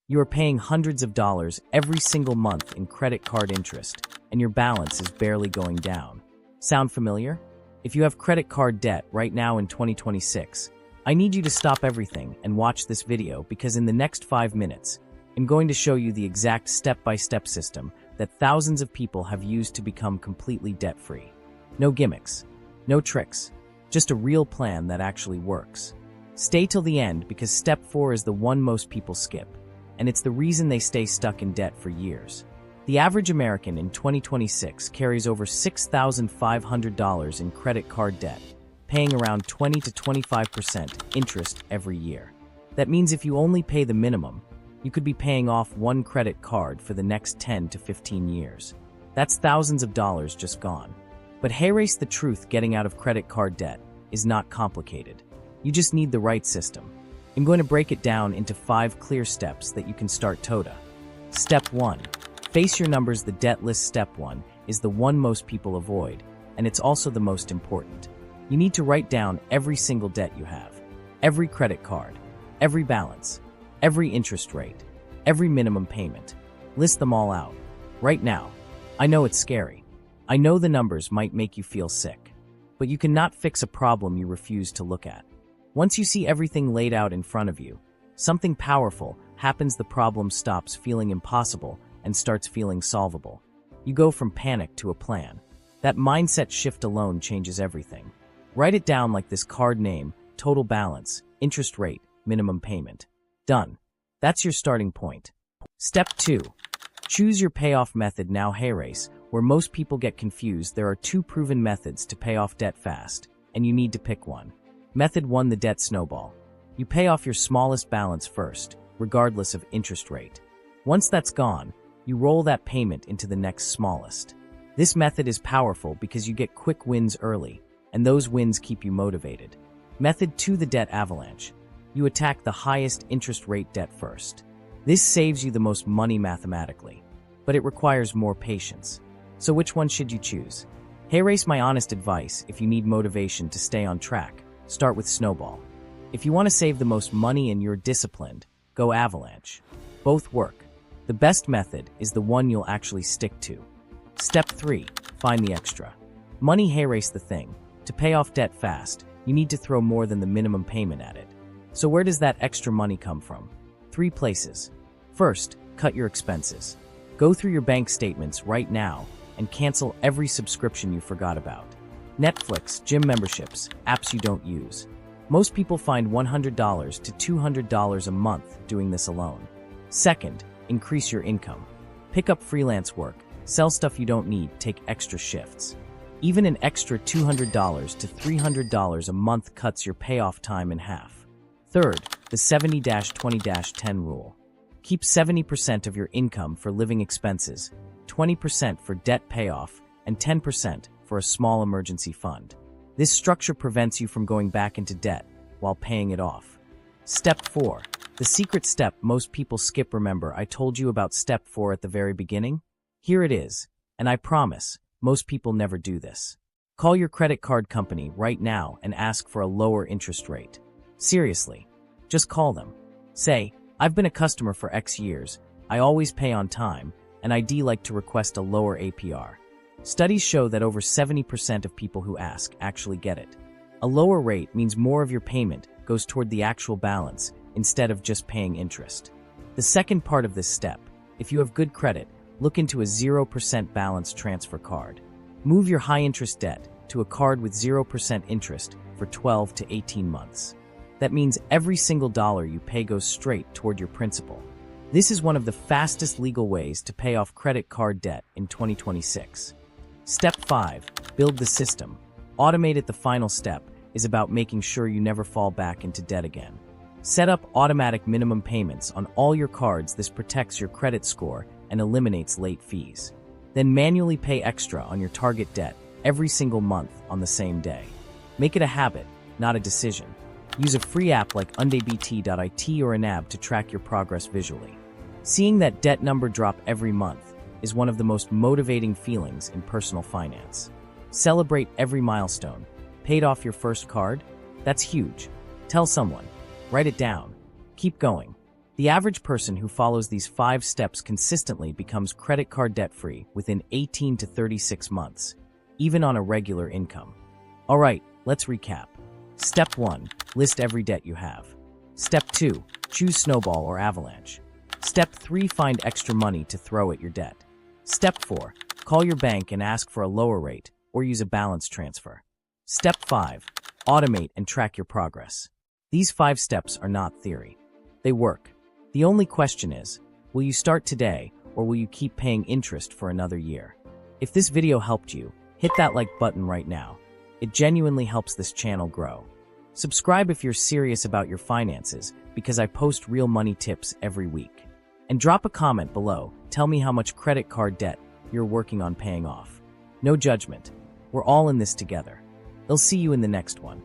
You are paying hundreds of dollars every single month in credit card interest, and your balance is barely going down. Sound familiar? If you have credit card debt right now in 2026, I need you to stop everything and watch this video, because in the next 5 minutes, I'm going to show you the exact step-by-step system that thousands of people have used to become completely debt-free. No gimmicks, no tricks, just a real plan that actually works. Stay till the end, because step 4 is the one most people skip, and it's the reason they stay stuck in debt for years. The average American in 2026 carries over $6,500 in credit card debt, paying around 20 to 25% interest every year. That means if you only pay the minimum, you could be paying off one credit card for the next 10 to 15 years. That's thousands of dollars just gone. But hey, race, the truth, getting out of credit card debt is not complicated. You just need the right system. I'm going to break it down into 5 clear steps that you can start today. Step 1. Face your numbers. The debt list. Step 1 is the one most people avoid, and it's also the most important. You need to write down every single debt you have, every credit card, every balance, every interest rate, every minimum payment. List them all out. Right now. I know it's scary. I know the numbers might make you feel sick, but you cannot fix a problem you refuse to look at. Once you see everything laid out in front of you, something powerful happens. The problem stops feeling impossible and starts feeling solvable. You go from panic to a plan. That mindset shift alone changes everything. Write it down like this: card name, total balance, interest rate, minimum payment. Done. That's your starting point. Step 2. Choose your payoff method. Now, hey race, where most people get confused, there are 2 proven methods to pay off debt fast, and you need to pick one. Method 1, the debt snowball. You pay off your smallest balance first, regardless of interest rate. Once that's gone, you roll that payment into the next smallest. This method is powerful because you get quick wins early, and those wins keep you motivated. Method 2, the debt avalanche. You attack the highest interest rate debt first. This saves you the most money mathematically, but it requires more patience. So which one should you choose? Hey race, my honest advice, if you need motivation to stay on track, start with Snowball. If you want to save the most money and you're disciplined, go Avalanche. Both work. The best method is the one you'll actually stick to. Step 3. Find the extra money. Hey race, the thing. To pay off debt fast, you need to throw more than the minimum payment at it. So where does that extra money come from? 3 places. First, cut your expenses. Go through your bank statements right now and cancel every subscription you forgot about. Netflix, gym memberships, apps you don't use. Most people find $100 to $200 a month doing this alone. Second, increase your income. Pick up freelance work, sell stuff you don't need, take extra shifts. Even an extra $200 to $300 a month cuts your payoff time in half. Third, the 70-20-10 rule. Keep 70% of your income for living expenses, 20% for debt payoff, and 10% for a small emergency fund. This structure prevents you from going back into debt while paying it off. Step 4. The secret step most people skip. Remember, I told you about step 4 at the very beginning? Here it is, and I promise, most people never do this. Call your credit card company right now and ask for a lower interest rate. Seriously, just call them. Say, I've been a customer for X years, I always pay on time, and I'd like to request a lower APR. Studies show that over 70% of people who ask actually get it. A lower rate means more of your payment goes toward the actual balance instead of just paying interest. The second part of this step, if you have good credit, look into a 0% balance transfer card. Move your high-interest debt to a card with 0% interest for 12 to 18 months. That means every single dollar you pay goes straight toward your principal. This is one of the fastest legal ways to pay off credit card debt in 2026. Step 5. Build the system. Automate it. The final step is about making sure you never fall back into debt again. Set up automatic minimum payments on all your cards. This protects your credit score and eliminates late fees. Then manually pay extra on your target debt every single month on the same day. Make it a habit, not a decision. Use a free app like undebt.it or an app to track your progress visually. Seeing that debt number drop every month is one of the most motivating feelings in personal finance. Celebrate every milestone. Paid off your first card? That's huge. Tell someone. Write it down. Keep going. The average person who follows these 5 steps consistently becomes credit card debt-free within 18 to 36 months, even on a regular income. All right, let's recap. Step 1. List every debt you have. Step 2. Choose Snowball or Avalanche. Step 3. Find extra money to throw at your debt. Step 4. Call your bank and ask for a lower rate or use a balance transfer. Step 5. Automate and track your progress. These 5 steps are not theory. They work. The only question is, will you start today or will you keep paying interest for another year? If this video helped you, hit that like button right now. It genuinely helps this channel grow. Subscribe if you're serious about your finances because I post real money tips every week. And drop a comment below. Tell me how much credit card debt you're working on paying off. No judgment. We're all in this together. I'll see you in the next one.